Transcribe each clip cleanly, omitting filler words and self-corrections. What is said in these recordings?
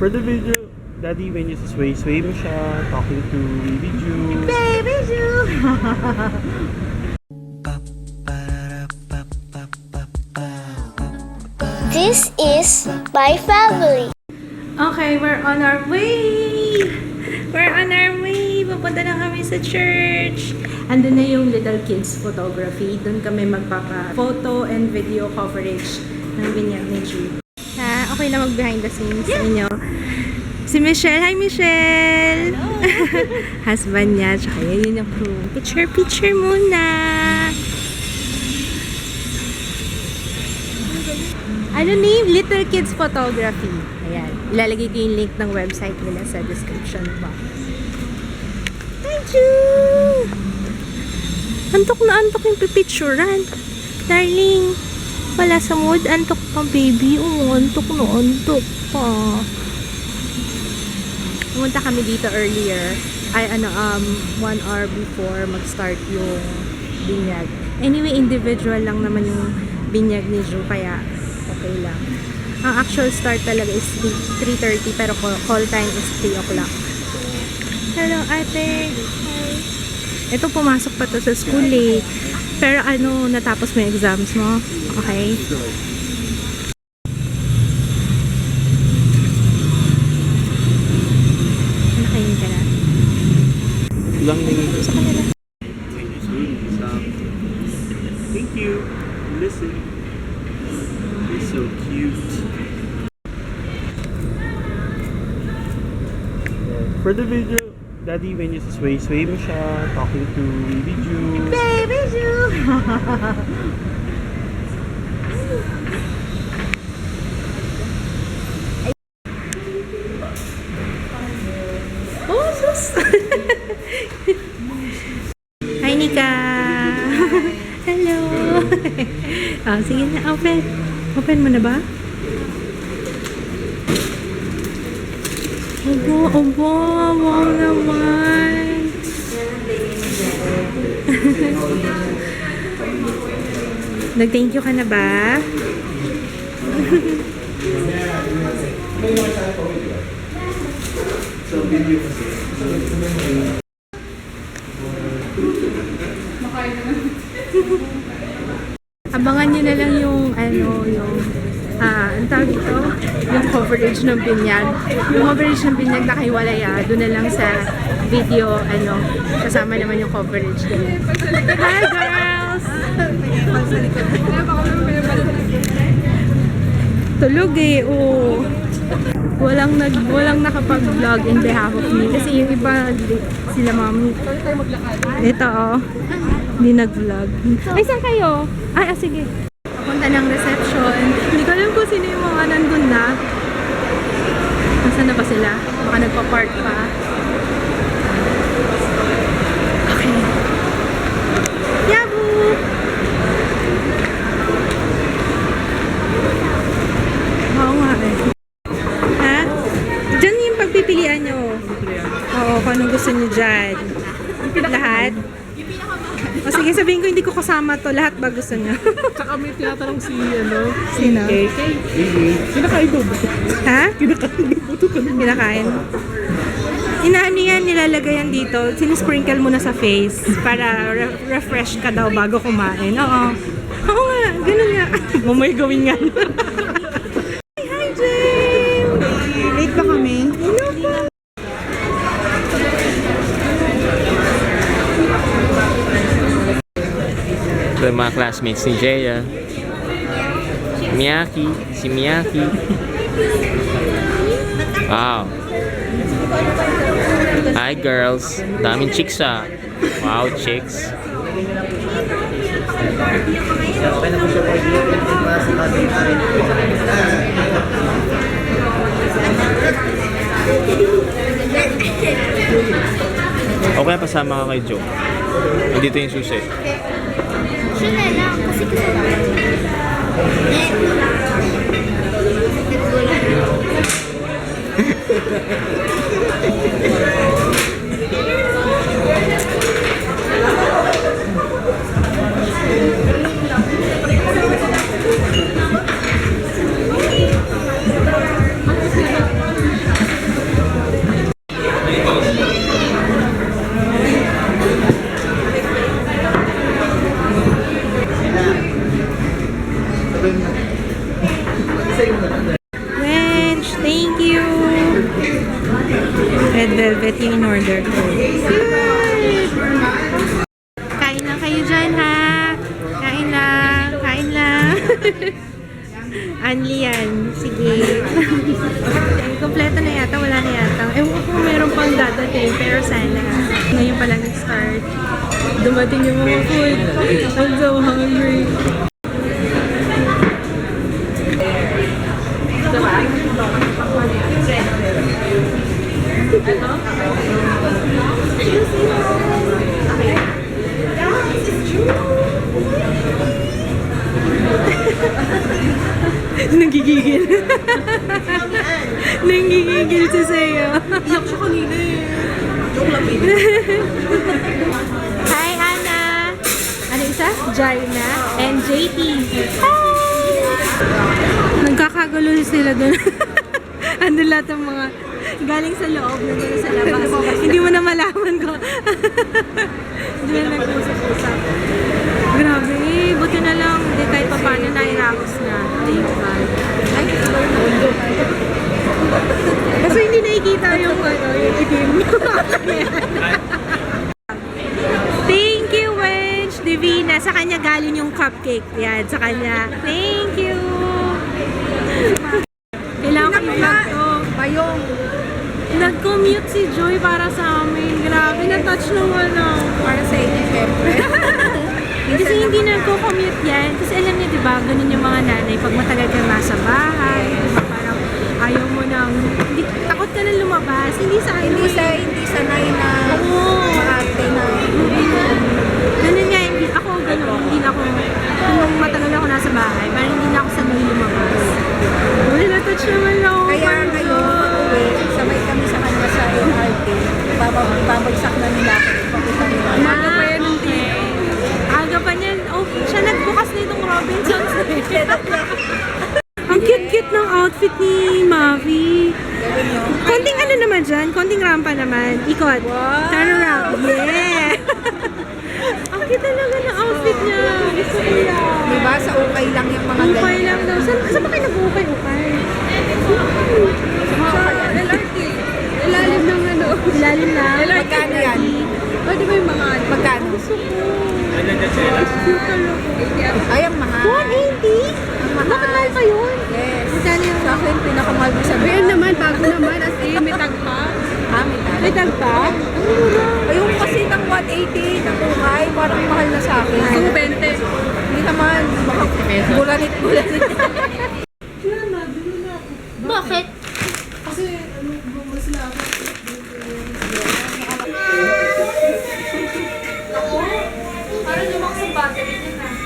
For the video, Daddy, when you sway mo siya, talking to Baby Ju. Baby Ju! This is my family. Okay, we're on our way! We're on our way! Pupunta na kami sa church! Andun na yung little kids photography. Doon kami magpapa-photo and video coverage ng binyag ni Ju. Okay na mag-behind the scenes sa inyo. Si Michelle. Hi, Michelle! Husband niya. Tsaka yun yung crew. Picture muna! Ano name? Little Kids Photography. Ayan. Ilalagay ko yung link ng website nila sa description box. Thank you! Antok na antok yung pipicturan. Darling, wala sa mood. Antok pa, baby. Oo, antok na antok pa. Pumunta kami dito earlier. 1 hour before mag-start yung binyag. Anyway, individual lang naman yung binyag ni Ju, kaya okay lang. Ang actual start talaga is 3:30 pero call time is 3 o'clock. Hello, ate. Hi. Ito, pumasok pa to sa school eh. Pero natapos mo yung exams mo? Okay. Nakain ka na? Lang ningin ko Sa kanila. Thank you. Listen. You're so cute. For the video, Daddy, when you sway mo siya, talking to Baby Ju. Baby Ju! Oh, sus! Hi, Nika! Hello! Sige na, open. Open mo na ba? Obo, wow naman! Nag-thank you ka na ba? Abangan nyo na lang yung ang tawag dito, yung coverage ng binyag. Yung coverage ng binyag nakahiwalay doon na lang sa video, kasama naman yung coverage din. Hi girls! Tulog eh, oo. Walang nakapag-vlog in behalf of me. Kasi yung iba, sila mami. Ito hindi nag-vlog. Ay, saan kayo? Ay, sige. Papunta ng reception. Hindi ko alam kung sino yung mga nandun na. Nasaan na ba sila? Baka nagpa-park pa. Okay. Yabu! Oo nga eh. Ha? Diyan yung pagpipilian nyo. Oo, kung anong gusto nyo dyan. Lahat? O sige, sabihin ko hindi ko kasama to. Lahat ba gusto niyo? Tsaka may tinatanong si, Sino? KK. Kinakain mo ba? Ha? Kinakain mo ba ito? Kinakain? Inaano yan, nilalagay yan dito. Sinisprinkle mo na sa face para refresh ka daw bago kumain. Oo. Oo nga, ganun nga. Mamay gawin nga. Hi, James! Late ba kami? Hello po. Ito yung mga classmates ni Jeya. Si Miyaki. Wow. Hi girls. Daming chicks ah. Wow, chicks. Okay, pasama ka kay Joe. Nandito yung susi. Siya na lang kasi Wench, thank you. Red velvet yung in-order ko. Good. Kain lang kayo dyan, ha? Kain lang. Kain lang. Anli yan. Sige. Kompleto na yata. Wala na yata. Ewan ko kung meron pang dadating. Pero sana. Ngayon pa lang nag-start. Dumating yung mga food. I'm so hungry. Nagigigil. Nagigigil si Seo. Iyak siya kanina eh. Joke lang Hi, Anna. Ano isa? Jaina and JT. Hi! Nagkakagulo sila doon. Andun lahat ng mga galing sa loob na doon sa labas. Hindi mo na malaman ko. Hindi na nag-usap-usap. Grabe eh. Buti na lang. Hindi kahit pa paano na-irakos na. Thank God. Ay, kasi hindi nakikita yung itim. Thank you, Wench. Divina. Sa kanya galing yung cupcake. Yan, sa kanya. Thank you. Kailangan ko i-vlog to. Bayong. Nag-commute si Joy para sa amin. Grabe, na-touch naman ako. Para sa inyo, syempre. Kasi hindi nagko-commute yan. Kasi alam niyo, diba, ganun yung mga nanay. Pag matagal ka nasa bahay, diba, parang ayaw mo nang, takot ka na lumabas. Hindi sanay na makarte na. Ganun nga, hindi ako ganun. Hindi na ako, nung matagal ako nasa bahay, parang hindi na ako sanay lumabas. Uy, na-touch naman ako. Kaya ngayon, sabay kami sa kanya sa MRT. Babagsak na nila ako. Papunta nila. Umaga pa yan ng aga pa niyan. Oh, siya nagbukas na itong Robinsons. Ang cute-cute ng outfit ni Mavi. Konting ano naman dyan, konting rampa naman. Ikot. Turn around. Yeah! Ang cute talaga ng outfit niya. Gusto ko yan. Diba? Sa ukay lang yung mga ganyan. Ukay lang daw. Saan ba kayo nag-ukay-ukay? Sa LRT. Ilalim ng ano. Ilalim na. Magkano yan? Pwede ba yung mga Magkano? Gusto ko. Cute talaga. Ay, ang mahal. 180? Bakit mahal pa yun? Yes. Magkano yung Sa akin, pinakamahal ko sa Ayun naman, bago naman. As in, may tagpa. May tag. May tagpa? Ang mura. Ayun kasi ng 180 ng ukay, parang mahal na sa akin. 220. Hindi naman, baka bulanit-bulanit. Bakit?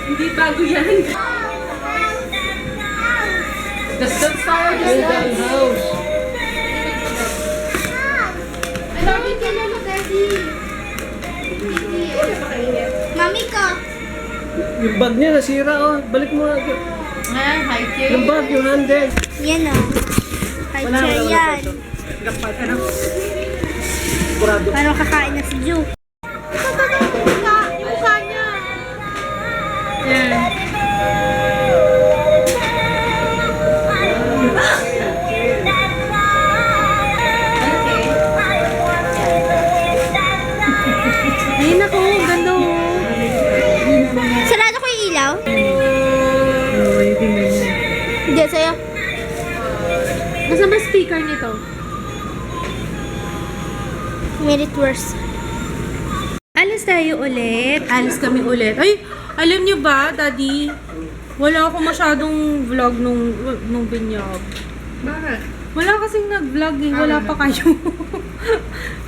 Hindi bago yan. Mami ko. Yung bag niya nasira oh. Balik mo nga. Yung bag, yung handle. Yan o. High chair yan. Parang kakain na si Ju. Yung mukha niya. Yan. Ayun ako, ganda oh. Sarado ko yung ilaw? Oh, yung tingnan niya. Hindi, sa'yo. Nasaan ba speaker nito? Made it worse. Alis tayo ulit. Alis kami ulit. Ay, alam niyo ba, Daddy? Wala ako masyadong vlog nung binyag. Bakit? Wala kasing nag-vlog eh. Wala pa kayo.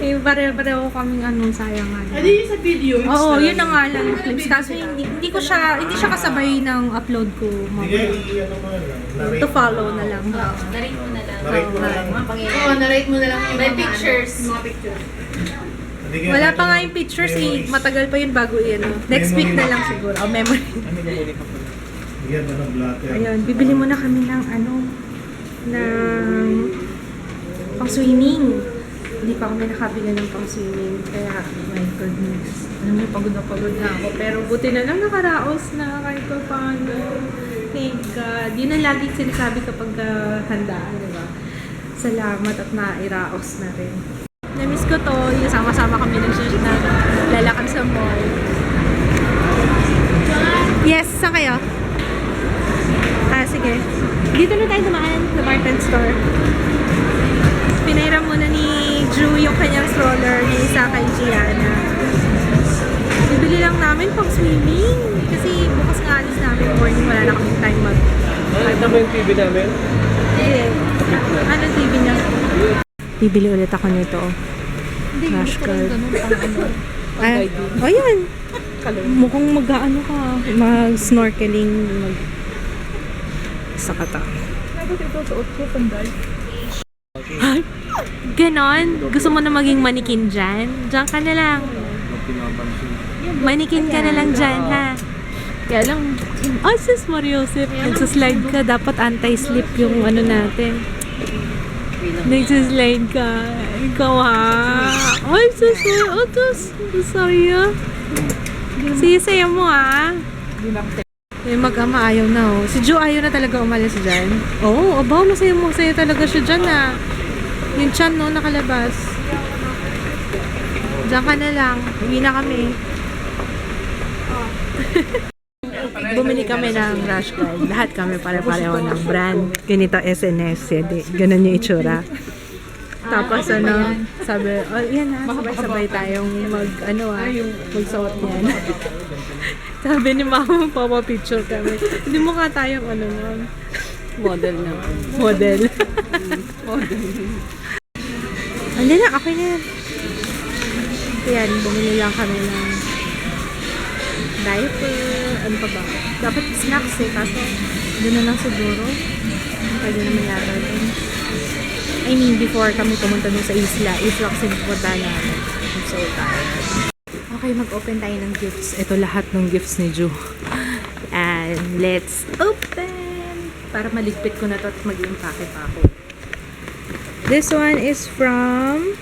Eh, pareho kaming anong sayangan. Hindi sa video. Oo, yun na nga lang yung clips. Kaso hindi siya kasabay ng upload ko. To follow na lang. Narrate mo na lang. May pictures. Mga pictures. Wala pa nga yung pictures eh. Matagal pa yun bago yun. Next week na lang siguro. Oh, memory. Ayun, bibili muna kami ng ng pang-swimming. Hindi pa kami nakabili ng pang-swimming. Kaya, my goodness. Alam niyo, pagod na ako. Pero buti na lang nakaraos na kahit pa paano. Thank God. Yun ang lagi sinasabi kapag handaan, di ba? Salamat at nairaos na rin. Namiss ko to. Yung sama-sama kami ng lalakad sa mall. Yes, saan kayo? Sige. Dito na tayo dumaan sa Martin Store. Pinairam muna ni Drew yung kanyang stroller niya isa kay Gianna. Bibili lang namin pang swimming. Kasi bukas nga alis namin morning. Wala na kaming time mag... Nakita mo yung TV namin? Eh, anong TV niya? Bibili ulit ako nito. Crash card. Ayan. Mukhang mag-ano ka. Mag-snorkeling. Sakata. Ay, ganon? Gusto mo na maging manikin dyan? Diyan ka na lang. Manikin ka na lang dyan, ha? Kaya lang, sus Mariosep, nagsaslide ka. Dapat anti-slip yung ano natin. Nagsaslide ka. Ikaw, ha? Ay, sus, sorry, ha? Sige, mo, ha? Yung mag-ama ayaw na, oh. Si Joe ayaw na talaga umalis dyan. Oo, abaw, masaya talaga siya dyan, ha? Yung chan, no, nakalabas. Diyan ka na lang. Uwi na kami. Bumili kami ng Rush Guard. Lahat kami pare-pareho ng brand. Ganito SNS. Ganun yung itsura. Tapos sabi, yan na, sabay-sabay tayong magsuot yan. Sabi ni mama, papapicture kami. Hindi mo ka tayong model na. Model. Hindi na, okay na yan. Yan, bumili lang kami ng diaper. Ano pa ba? Dapat snacks kaso doon na lang siguro. Pwede naman yata doon. I mean, before kami pumunta dun sa isla kasi pupunta namin. I'm so tired. Okay, mag-open tayo ng gifts. Ito lahat ng gifts ni Ju. And let's open! Para maligpit ko na to at mag-impake pa ako. This one is from...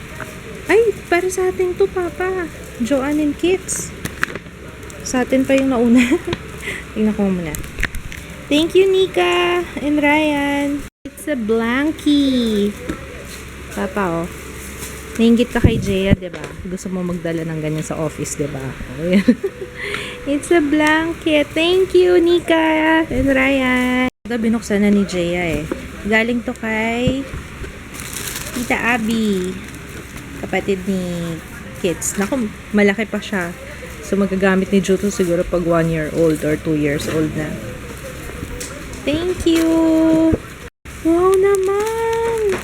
Ay, para sa atin to, Papa. Joanne and Kids. Sa atin pa yung nauna. Tingnan ko muna. Thank you, Nika and Ryan. It's a blankie. Papa, oh. Nainggit ka kay Jaya, diba? Gusto mo magdala ng ganyan sa office, diba? Oh, it's a blanket. Thank you, Nika and Ryan. Binuksan na ni Jaya, eh. Galing to kay Tita Abby. Kapatid ni Kids. Naku, malaki pa siya. So, magagamit ni Juto siguro pag 1 year old or 2 years old na. Thank you! Wow naman!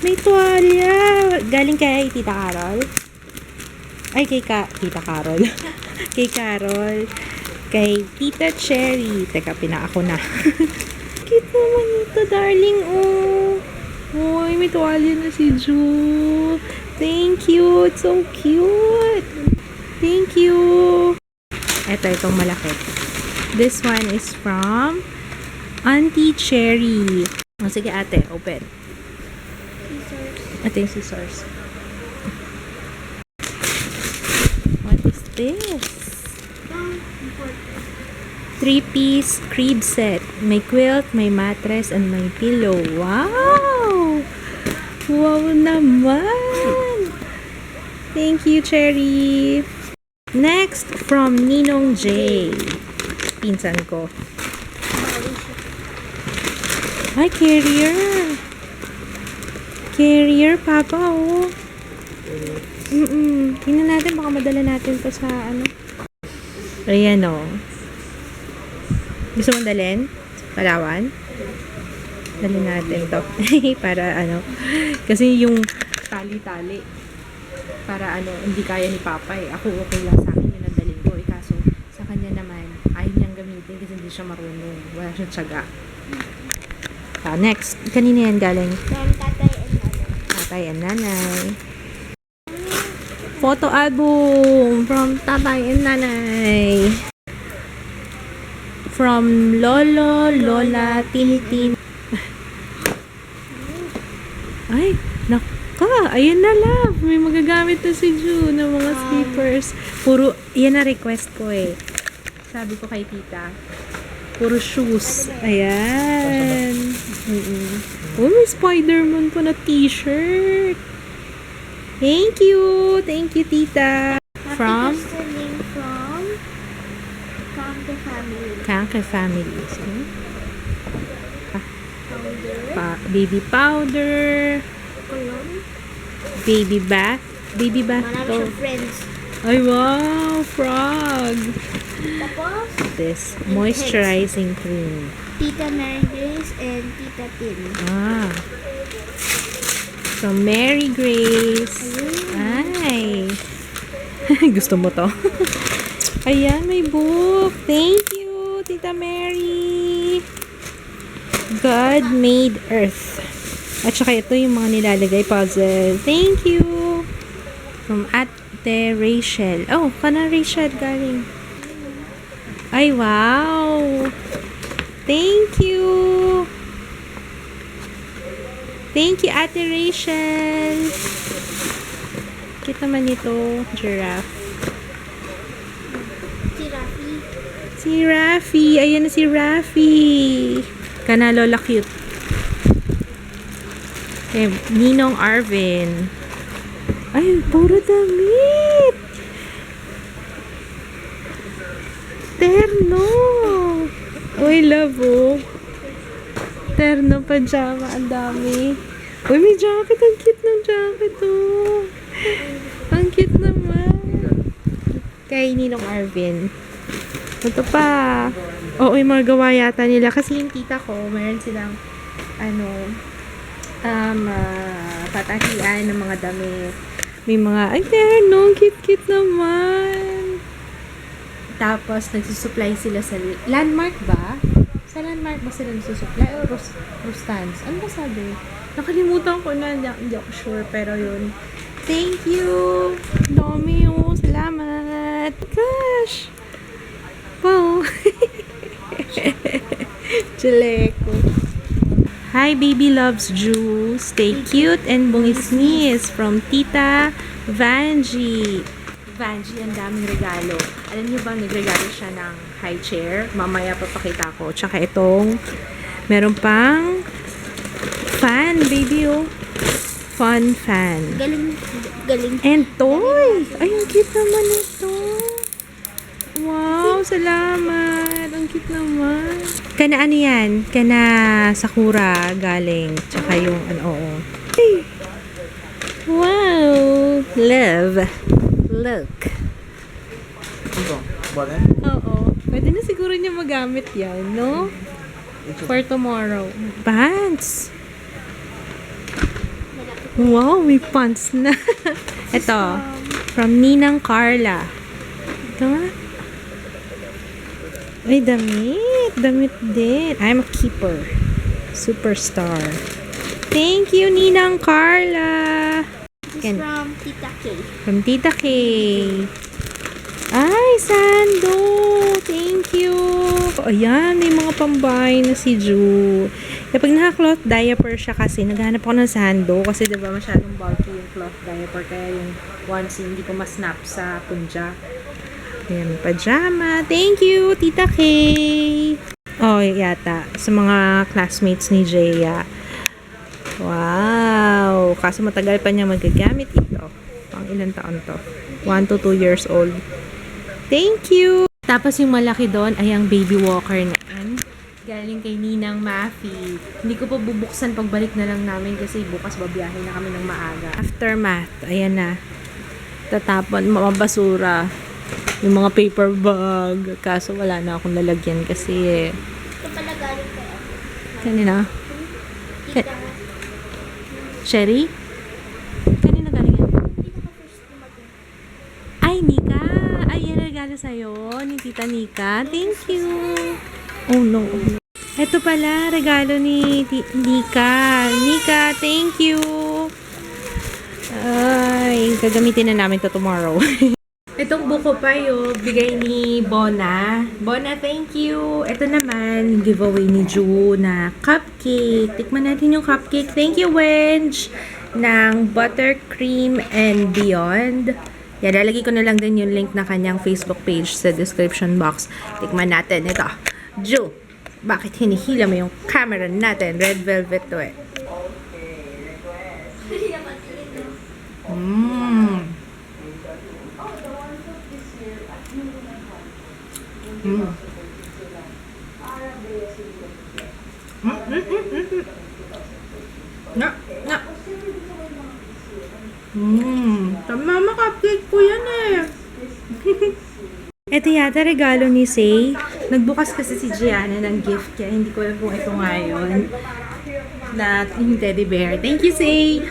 May tuwalya! Galing kay Tita Carol? Ay, Tita Carol. Kay Carol. Kay Tita Cherry. Teka, pinaako na. Cute naman ito, darling. Oh! Uy, may tuwalya na si Ju. Thank you! It's so cute! Thank you! Itong malaki. This one is from Auntie Cherry. Oh, sige ate, open. Ito yung scissors. What is this? 3-piece crib set. May quilt, may mattress, and may pillow. Wow! Wow naman! Thank you, Cherry! Next, from Ninong J. Pinsan ko. Ay, carrier! Carrier, Papa, oh. Tingnan natin, baka madala natin to sa ano. Ayan, oh. Gusto mong dalhin? Palawan? Dalhin natin to. Para ano. Kasi yung tali-tali. Para ano, hindi kaya ni Papa eh. Ako okay lang sa akin yung nadalhin ko. Eh, kaso sa kanya naman, ayaw niyang gamitin kasi hindi siya marunong. Wala siyang tiyaga. Next. Kanina yan galing? From Tatay and Nanay. Photo album from Tatay and Nanay. From Lolo, Lola, Tintin. Ay, naka, ayun na lang. May magagamit na si Ju ng mga slippers. Puro, yan na request ko eh. Sabi ko kay tita. Puro shoes. Ayan. Oh, may Spider-Man pa na t-shirt. Thank you. Thank you, tita. From Happy Christmas from the family. Kanka family. So, Powder. baby powder. Cologne. Baby bath. Baby bath Marami to. siyang friends. Ay, wow. Frog. Tapos, This moisturizing cream. Tita Mary Grace and Tita Tin. Ah. From Mary Grace. Ay. Gusto mo to? Ayan, may book. Thank you, Tita Mary. God made earth. At saka ito yung mga nilalagay puzzle. Thank you. From Ate Rachel. Oh, kana Rachel galing. Ay, wow. Thank you. Thank you, Ate Rachel. Kita man ito, giraffe. Si Rafi. Si Rafi. Ayan na si Rafi. Kana Lola cute. Okay, Ninong Arvin. Ay, puro damit. Terno. Uy, love, oh. Terno, pajama, ang dami. Uy, may jacket. Ang cute ng jacket, oh. Ang cute naman. Kay Ninong Arvin. Ito pa. Oo, yung mga gawa yata nila. Kasi yung tita ko, meron silang, patahian ng mga damit. May mga, ay, terno. Ang cute-cute naman. Tapos, nagsusupply sila sa Landmark ba? Sa Landmark ba sila nagsusupply? O Rustans? Ano ba sabi? Nakalimutan ko na. Hindi ako sure. Pero yun. Thank you! Dami oh. Salamat! Gosh! Wow! Chileko. Hi, baby loves Jew. Stay cute and bungis-ngis from Tita Vanji. Vanji, ang daming regalo. Alam niyo ba, nagregalo siya ng high chair? Mamaya papakita ko. Tsaka itong, meron pang fan, baby, oh. Fun fan. Galing. Galing. And toy! Ay, ang cute naman ito. Wow, salamat. Ang cute naman. Kana ano yan? Kana Sakura galing. Tsaka yung, oo. Hey. Wow! Love. Look. Oo. Pwede na siguro niya magamit yan, no? For tomorrow. Pants. Wow, may pants na. Ito. From Ninang Carla. Ito nga. Ay, damit. Damit din. I'm a keeper. Superstar. Thank you, Ninang Carla. This is from Tita K. From Tita K. Ay, Sando. Thank you. Ayan, may mga pambahay na si Ju. Kapag naka-cloth diaper siya kasi, naghanap ako ng Sando. Kasi diba masyadong bulky yung cloth diaper. Kaya yung onesie hindi ko masnap sa punja. Ayan, pajama. Thank you, Tita K. Oh, yata. Sa mga classmates ni Jaya. Wow. Kaso matagal pa niya magagamit ito. Pang ilang taon to? 1 to 2 years old. Thank you! Tapos yung malaki doon ay ang baby walker na yan. Galing kay Ninang Mafi. Hindi ko pa bubuksan pagbalik na lang namin kasi bukas babiyahin na kami ng maaga. Aftermath. Ayan na. Tatapon, mga basura. Yung mga paper bag. Kaso wala na akong lalagyan kasi Ito pala galing kayo. kanina. Tita. Sherry? Kanina galing yan? Ay, Nika! Ay, yan regalo sa'yo ni Tita Nika. Thank you! Oh, no. Ito pala, regalo ni Nika. Nika, thank you! Ay, gagamitin na namin to tomorrow. Itong buko pa yung bigay ni Bona. Bona, thank you! Ito naman, giveaway ni Ju na cupcake. Tikman natin yung cupcake. Thank you, Wenj! Ng Buttercream and Beyond. Yan, lalagay ko na lang din yung link na kanyang Facebook page sa description box. Tikman natin. Ito. Ju! Bakit hinihila mo yung camera natin? Red velvet to eh. Mmm. Mm. Na. Tama, cupcake ko yan eh. Ito yata regalo ni Say. Nagbukas kasi si Gianna ng gift kaya hindi ko alam kung ito nga yun. Na yung teddy bear. Thank you, Say!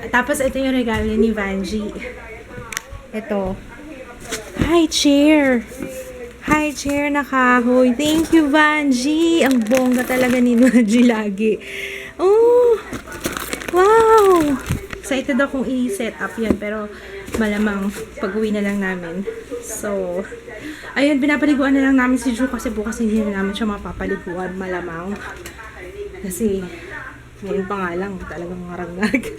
Tapos ito yung regalo ni Vanji. Ito. High chair! High chair na kahoy. Thank you, Vanji! Ang bongga talaga ni Vanji lagi. Oh! Wow! Excited akong i-set up yan pero malamang pag-uwi na lang namin. So, ayun, pinapaliguan na lang namin si Drew kasi bukas hindi na namin siya mapapaliguan malamang. Kasi, ngayon pa nga lang, talagang marangag.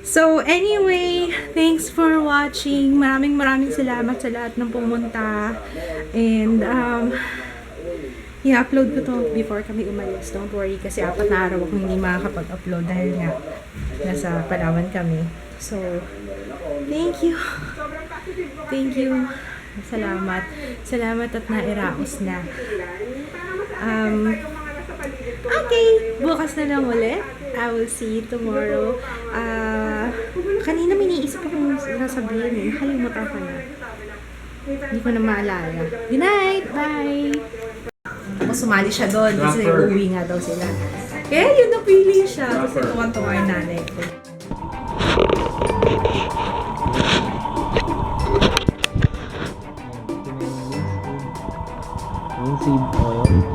So, anyway, thanks for watching. Maraming salamat sa lahat ng pumunta. And, i-upload ko to before kami umalis. Don't worry, kasi 4 na araw akong hindi makakapag-upload dahil nga nasa Palawan kami. So, thank you. Thank you. Salamat. Salamat at nairaos na. Okay, bukas na lang ulit. I will see you tomorrow. Kanina may niisip akong sasabihin eh. Nakalimutan ko na. Hindi ko na maalala. Good night! Bye! Tapos sumali siya doon kasi uuwi nga daw sila. Kaya yun napili siya. Kasi tuwang-tuwa yung nanay ko. Yung seed oil.